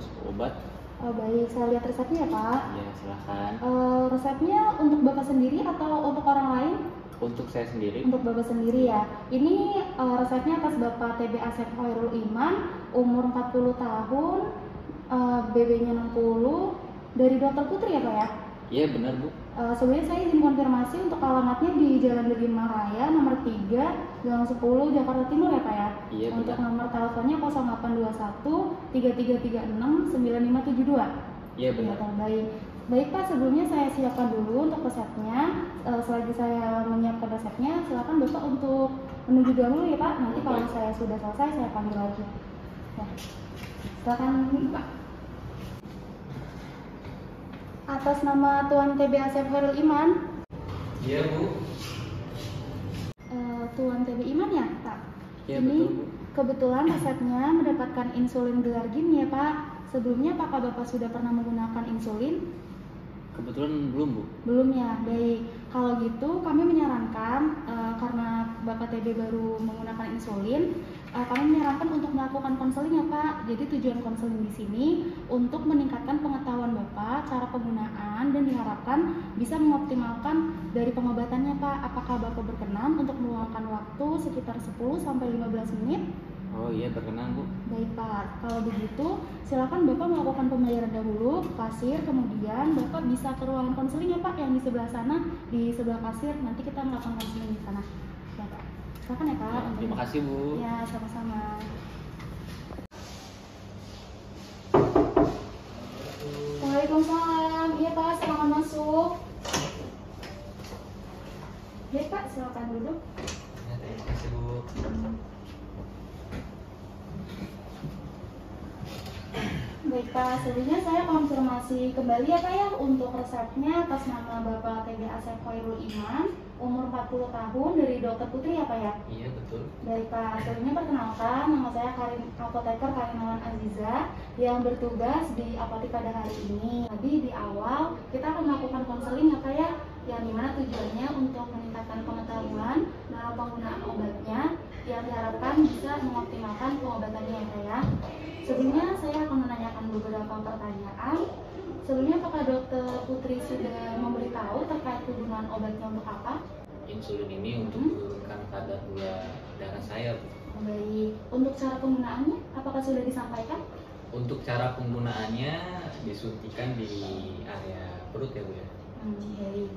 bungkus obat. Oh baik, saya lihat resepnya ya Pak. Ya, silahkan. Resepnya untuk Bapak sendiri atau untuk orang lain? Untuk saya sendiri. Untuk Bapak sendiri ya. Ini resepnya atas Bapak TB Asep Khairul Iman, umur 40 tahun, BB-nya 60, dari Dokter Putri ya Pak ya? Iya benar Bu. Sebenarnya saya izin konfirmasi untuk alamatnya di Jalan Delima Raya nomor 3, Gang 10, Jakarta Timur ya Pak ya? Iya benar. Untuk nomor teleponnya 0821 3336 9572. Iya benar. Ya, baik. Baik Pak, sebelumnya saya siapkan dulu untuk resepnya. Selagi saya menyiapkan resepnya, silakan Bapak untuk menunggu dahulu ya Pak. Nanti kalau saya sudah selesai, saya panggil lagi. Ya. Silakan Pak. Atas nama Tuan TB Asep Khairul Iman. Iya Bu. Tuan TB Iman ya Pak? Iya Ini betul Bu. kebetulan resepnya mendapatkan insulin Gelargin ya Pak. Sebelumnya apakah Bapak sudah pernah menggunakan insulin? Kebetulan belum Bu. Belum ya, baik. Kalau gitu kami menyarankan karena Bapak TB baru menggunakan insulin, kami menyarankan untuk melakukan konseling ya Pak. Jadi tujuan konseling di sini untuk meningkatkan pengetahuan Bapak, cara penggunaan, dan diharapkan bisa mengoptimalkan dari pengobatannya Pak. Apakah Bapak berkenan untuk meluangkan waktu sekitar 10-15 menit? Oh iya, berkenan Bu. Baik Pak, kalau begitu silakan Bapak melakukan pembayaran dahulu ke kasir, kemudian Bapak bisa ke ruangan konseling ya Pak yang di sebelah sana, di sebelah kasir. Nanti kita melakukan konseling di sana. Ya Pak, silakan ya Pak. Terima kasih Bu. Ya, sama-sama. Waalaikumsalam. Iya Pak, silakan masuk. Ya Pak, silakan duduk. Ya, terima kasih Bu. Baik Pak, sebelumnya saya konfirmasi kembali ya Pak ya untuk resepnya atas nama Bapak TB Asep Khairul Iman, umur 40 tahun, dari Dokter Putri ya Pak ya? Iya betul. Baik Pak, sebelumnya perkenalkan nama saya Apoteker Karinawan Aziza yang bertugas di apotek pada hari ini. Tadi di awal kita akan melakukan konseling ya Pak ya, yang dimana tujuannya untuk meningkatkan pengetahuan dalam penggunaan obatnya yang diharapkan bisa mengoptimalkan pengobatannya ya Pak ya. Sebelumnya saya akan menanyakan beberapa pertanyaan. Sebelumnya apakah Dokter Putri sudah memberitahu terkait kegunaan obatnya untuk apa? Insulin ini untuk menurunkan kadar gula darah saya Bu. Baik, untuk cara penggunaannya apakah sudah disampaikan? Untuk cara penggunaannya disuntikan di area perut ya Bu ya. Baik.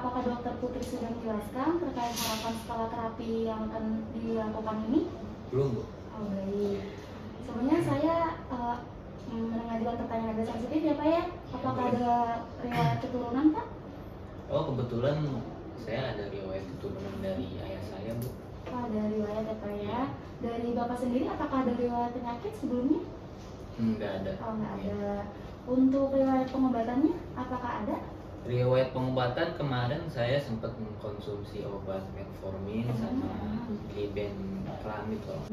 Apakah Dokter Putri sudah menjelaskan terkait harapan skala terapi yang akan dilakukan ini? Belum Bu. Oh baik. Sebenarnya saya mengajukan pertanyaan agak sensitif ya Pak ya. Apakah ada riwayat keturunan Pak? Oh kebetulan saya ada riwayat keturunan dari ayah saya Bu. Oh, ada riwayat ya Pak ya. Dari Bapak sendiri apakah ada riwayat penyakit sebelumnya? Enggak ada. Oh nggak ada. Untuk riwayat pengobatannya apakah ada? Riwayat pengobatan kemarin saya sempat mengkonsumsi obat metformin sama glibenclamid loh.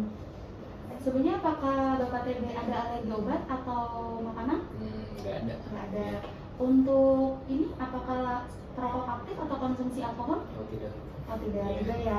Sebelumnya apakah Bapak TB ada alergi obat atau makanan? Nggak ada. Nggak ada. Untuk ini apakah perokok aktif atau konsumsi alkohol? Oh tidak. Oh tidak juga ya.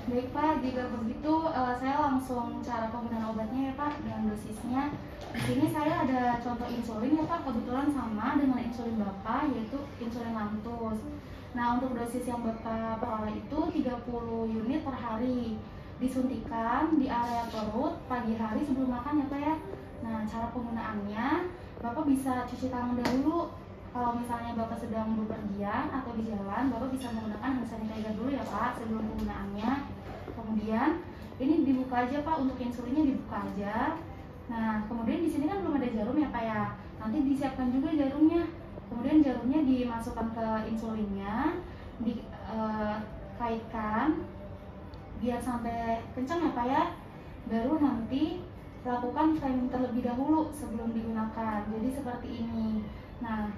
Baik Pak, jika begitu saya langsung cara penggunaan obatnya ya Pak dan dosisnya. Di sini saya ada contoh insulin ya Pak, kebetulan sama dengan insulin Bapak yaitu insulin Lantus. Nah untuk dosis yang Bapak peroleh itu 30 unit per hari. Disuntikan di area perut pagi hari sebelum makan ya Pak ya. Nah cara penggunaannya Bapak bisa cuci tangan dahulu. Kalau misalnya Bapak sedang bepergian atau di jalan, Bapak bisa menggunakan hand sanitizer dulu ya Pak sebelum penggunaannya. Kemudian ini dibuka aja Pak, untuk insulinnya dibuka aja. Nah kemudian di sini kan belum ada jarum ya Pak ya. Nanti disiapkan juga jarumnya. Kemudian jarumnya dimasukkan ke insulinnya, dikaitkan biar sampai kencang ya Pak ya. Baru nanti lakukan framing terlebih dahulu sebelum digunakan. Jadi seperti ini. Nah,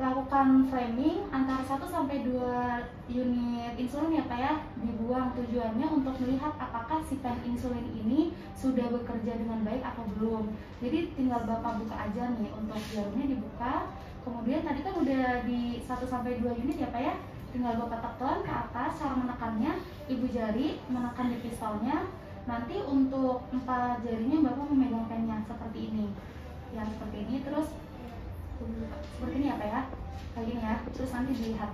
lakukan framing antara 1 sampai 2 unit insulin ya Pak ya, dibuang. Tujuannya untuk melihat apakah si pen insulin ini sudah bekerja dengan baik atau belum. Jadi tinggal Bapak buka aja nih, untuk jarumnya dibuka. Kemudian tadi kan udah di 1 sampai 2 unit ya Pak ya. Tinggal Bapak tekan ke atas, cara menekannya ibu jari menekan di pistolnya, Nanti untuk 4 jarinya Bapak memegang pennya seperti ini. Ya, seperti ini, terus seperti ini ya Pak ya. Kayak gini ya, terus nanti dilihat.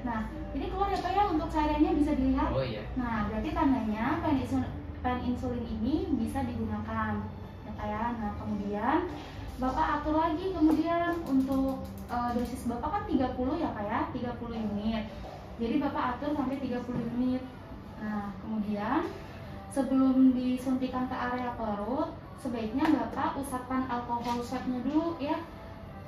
Nah, ini keluar ya Pak ya, untuk cairannya bisa dilihat. Oh iya. Nah, berarti tandanya pen insulin ini bisa digunakan ya Pak ya. Nah, kemudian Bapak atur lagi kemudian untuk dosis Bapak kan 30 ya Pak ya, 30 unit. Jadi Bapak atur sampai 30 unit. Nah, kemudian sebelum disuntikan ke area perut, sebaiknya Bapak usapkan alkohol swab-nya dulu ya.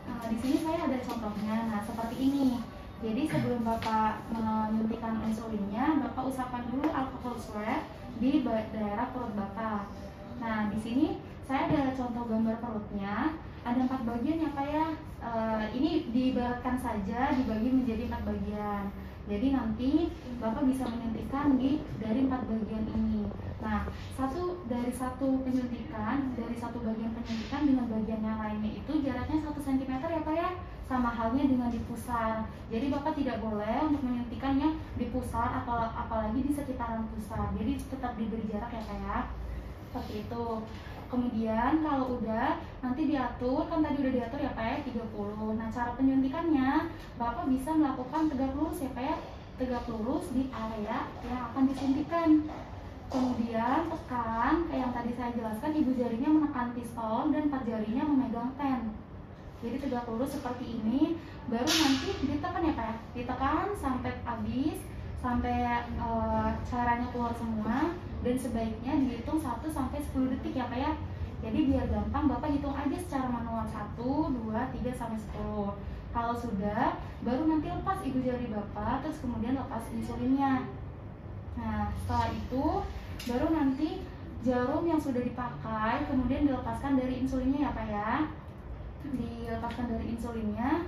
Nah, di sini saya ada contohnya. Nah, seperti ini. Jadi sebelum Bapak menyuntikkan insulinnya, Bapak usapkan dulu alkohol swab di daerah perut Bapak. Nah, di sini saya ada contoh gambar perutnya. Ada 4 bagian ya Pak ya. Ini diibaratkan saja dibagi menjadi 4 bagian. Jadi nanti Bapak bisa menyuntikkan dari 4 bagian ini. Nah, dari satu bagian penyuntikan dengan bagian yang lainnya itu jaraknya 1 cm ya Pak ya. Sama halnya dengan di pusar. Jadi Bapak tidak boleh untuk menyuntikannya di pusar apalagi di sekitaran pusar. Jadi tetap diberi jarak ya Pak ya. Seperti itu. Kemudian kalau udah nanti diatur, kan tadi udah diatur ya Pak ya 30. Nah, cara penyuntikannya Bapak bisa melakukan tegak lurus ya Pak ya. Tegak lurus di area yang akan disuntikan. Kemudian tekan, kayak yang tadi saya jelaskan, ibu jarinya menekan pistol dan 4 jarinya memegang pen. Jadi tegak lurus seperti ini, baru nanti ditekan ya Pak ya. Ditekan sampai habis, sampai cairannya keluar semua, dan sebaiknya dihitung 1 sampai 10 detik ya Pak ya. Jadi biar gampang Bapak hitung aja secara manual 1, 2, 3 sampai 10. Kalau sudah, baru nanti lepas ibu jari Bapak, terus kemudian lepas insulinnya. Nah, setelah itu baru nanti jarum yang sudah dipakai kemudian dilepaskan dari insulinnya ya Pak ya. Dilepaskan dari insulinnya.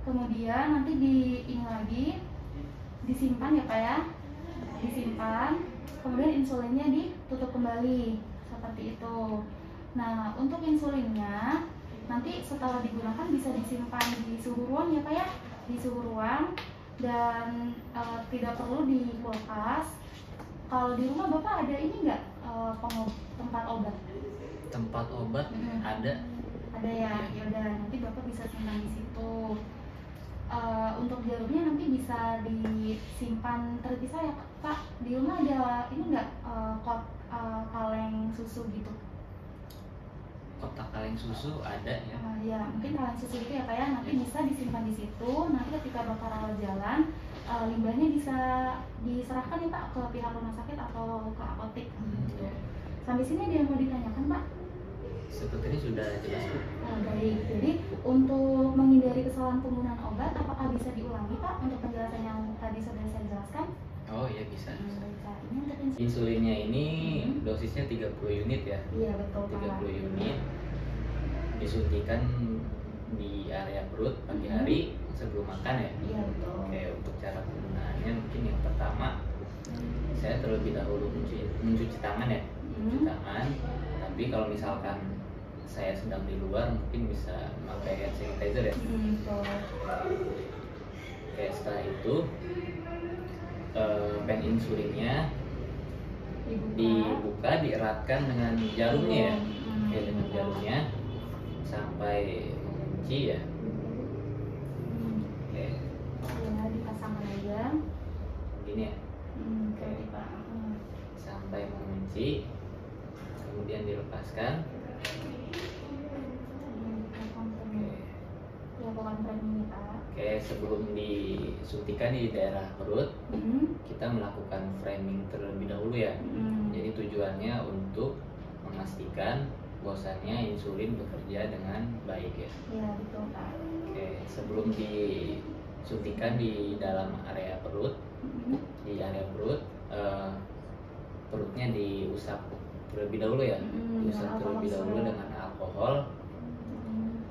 Kemudian nanti ini lagi disimpan ya Pak ya. Disimpan. Kemudian insulinnya ditutup kembali seperti itu. Nah, untuk insulinnya nanti setelah digunakan bisa disimpan di suhu ruang ya Pak ya. Di suhu ruang dan tidak perlu di kulkas. Kalau di rumah Bapak ada ini nggak tempat obat? Tempat obat ada. Ada ya, ya udah nanti Bapak bisa simpan di situ. Untuk jarumnya nanti bisa disimpan terpisah ya Pak. Di rumah ada ini nggak kaleng susu gitu? Kotak kaleng susu ada ya. Ya mungkin kaleng susu itu ya Pak ya, nanti bisa disimpan di situ. Nanti ketika Bapak rawat jalan, limbahnya bisa diserahkan ya Pak ke pihak rumah sakit atau ke apotek. Sampai sini ada yang mau ditanyakan Pak? Sepertinya sudah jelas Bu. Baik, jadi untuk menghindari kesalahan penggunaan obat, apakah bisa diulangi Pak untuk penjelasan yang tadi sudah saya jelaskan? Oh iya bisa. Ini untuk insulinnya ini dosisnya 30 unit ya. Iya betul Pak. 30 unit disuntikan di area perut pagi hari sebelum makan ya. Iya betul. Oke, untuk cara penggunaannya mungkin yang pertama saya terlebih dahulu mencuci tangan ya. Mencuci tangan. Tapi kalau misalkan saya sedang di luar mungkin bisa memakai hand sanitizer ya. Betul. Oke, setelah itu pen insulinnya dibuka, dieratkan dengan jarumnya ya. Ya, dengan jarumnya sampai mengunci ya. Oke. Ya, dipasangkan aja. Gini ya. Oke, Pak. Sampai mengunci, kemudian dilepaskan. Lakukan framing Pak. Oke, sebelum disuntikan di daerah perut, kita melakukan framing terlebih dahulu ya. Jadi tujuannya untuk memastikan bahwasannya insulin bekerja dengan baik ya. Iya betul Pak. Oke, sebelum disuntikan di dalam area perut, perutnya diusap terlebih dahulu ya. Diusap terlebih dahulu dengan alkohol.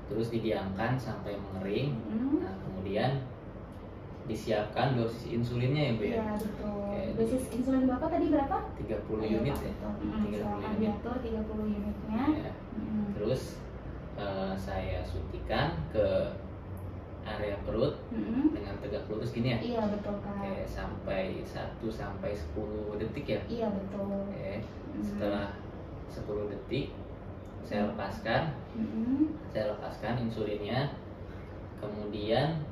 Terus didiamkan sampai mengering. Nah, kemudian disiapkan dosis insulinnya ya Bu ya. Iya betul. Oke, dosis insulin Bapak tadi berapa? 30 unit ya. 30 unit. Diatur 30 unitnya. Ya. Terus saya suntikan ke area perut dengan tegak lurus gini ya. Iya betul Pak. Oke, sampai 1 sampai 10 detik ya. Iya betul. Oke, setelah 10 detik saya lepaskan insulinnya, kemudian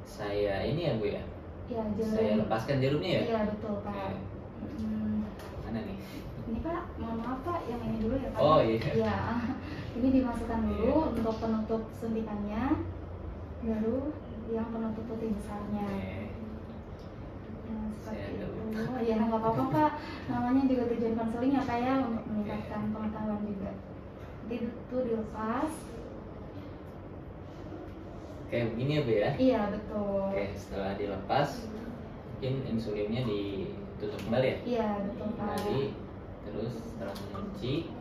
saya ini ya Bu ya. Iya, saya lepaskan jarumnya ya. Iya betul Pak. Mana nih? Ini Pak, mohon maaf Pak, yang ini dulu ya Pak. Oh iya. Iya, ini dimasukkan dulu untuk penutup suntikannya, baru yang penutup putih besarnya. Seperti itu. Ya nggak apa-apa Pak, namanya juga tujuan konseling ya Pak ya, untuk meningkatkan pengetahuan juga. Jadi itu dilepas. Kayak begini ya Bu ya? Iya betul. Oke, setelah dilepas mungkin insulinnya ditutup kembali ya? Iya betul Pak. Kembali, terus setelah mengunci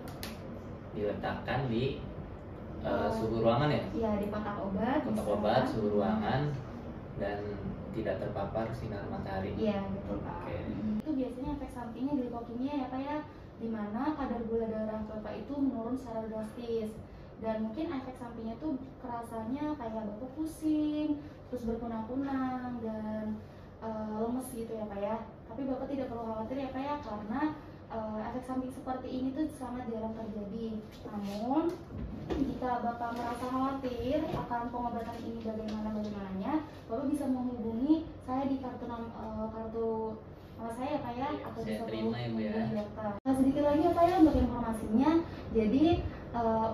diletakkan di suhu ruangan ya? Iya, di kotak obat. Kotak obat, suhu ruangan, dan tidak terpapar sinar matahari. Iya betul Pak. Oke. Itu biasanya efek sampingnya di leukemia ya Pak ya, dimana kadar gula darah Bapak itu menurun secara drastis. Dan mungkin efek sampingnya tuh kerasanya kayak Bapak pusing, terus berkunang-kunang dan lemes gitu ya Pak ya. Tapi Bapak tidak perlu khawatir ya Pak ya, karena efek samping seperti ini tuh sangat jarang terjadi. Namun jika Bapak merasa khawatir akan pengobatan ini bagaimananya, Bapak bisa menghubungi saya di kartu nama saya ya Pak ya, atau Saya bisa terima ya Bu ya. dokter. Sedikit lagi ya Pak ya untuk informasinya. Jadi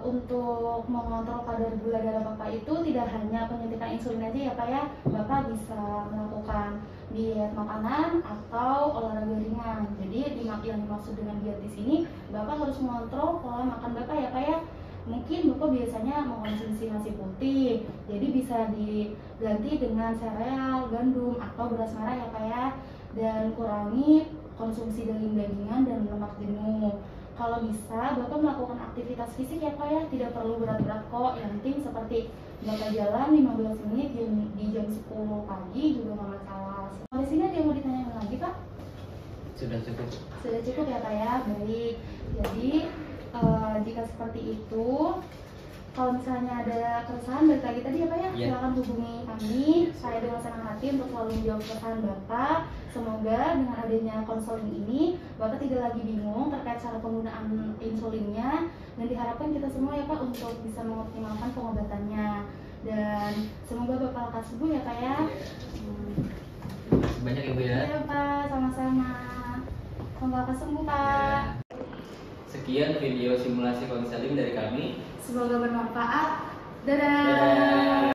untuk mengontrol kadar gula darah Bapak itu tidak hanya penyuntikan insulin aja ya Pak ya, Bapak bisa melakukan diet makanan atau olahraga ringan. Jadi yang dimaksud dengan diet di sini, Bapak harus mengontrol pola makan Bapak ya Pak ya. Mungkin Bapak biasanya mengkonsumsi nasi putih, jadi bisa diganti dengan sereal, gandum, atau beras merah ya Pak ya. Dan kurangi konsumsi daging-dagingan dan lemak jenuh. Kalau bisa, Bapak melakukan aktivitas fisik ya Pak ya, tidak perlu berat-berat kok. Yang penting seperti Bapak jalan 15 menit di jam 10 pagi juga nggak masalah. Sampai sini ada yang mau ditanyakan lagi Pak? Sudah cukup. Sudah cukup ya Pak ya, baik. Jadi jika seperti itu, kalau misalnya ada keresahan balik lagi tadi ya Pak ya, silakan hubungi kami. Saya dengan senang hati untuk selalu menjawab keresahan Bapak. Semoga dengan adanya konseling ini Bapak tidak lagi bingung terkait cara penggunaan insulinnya, dan diharapkan kita semua ya Pak untuk bisa mengoptimalkan pengobatannya. Dan semoga Bapak lekas sembuh ya Pak ya. Terima kasih banyak Ibu ya. Iya Pak, sama-sama. Semoga lekas sembuh Pak. Sekian video simulasi konseling dari kami. Semoga bermanfaat. Dadah.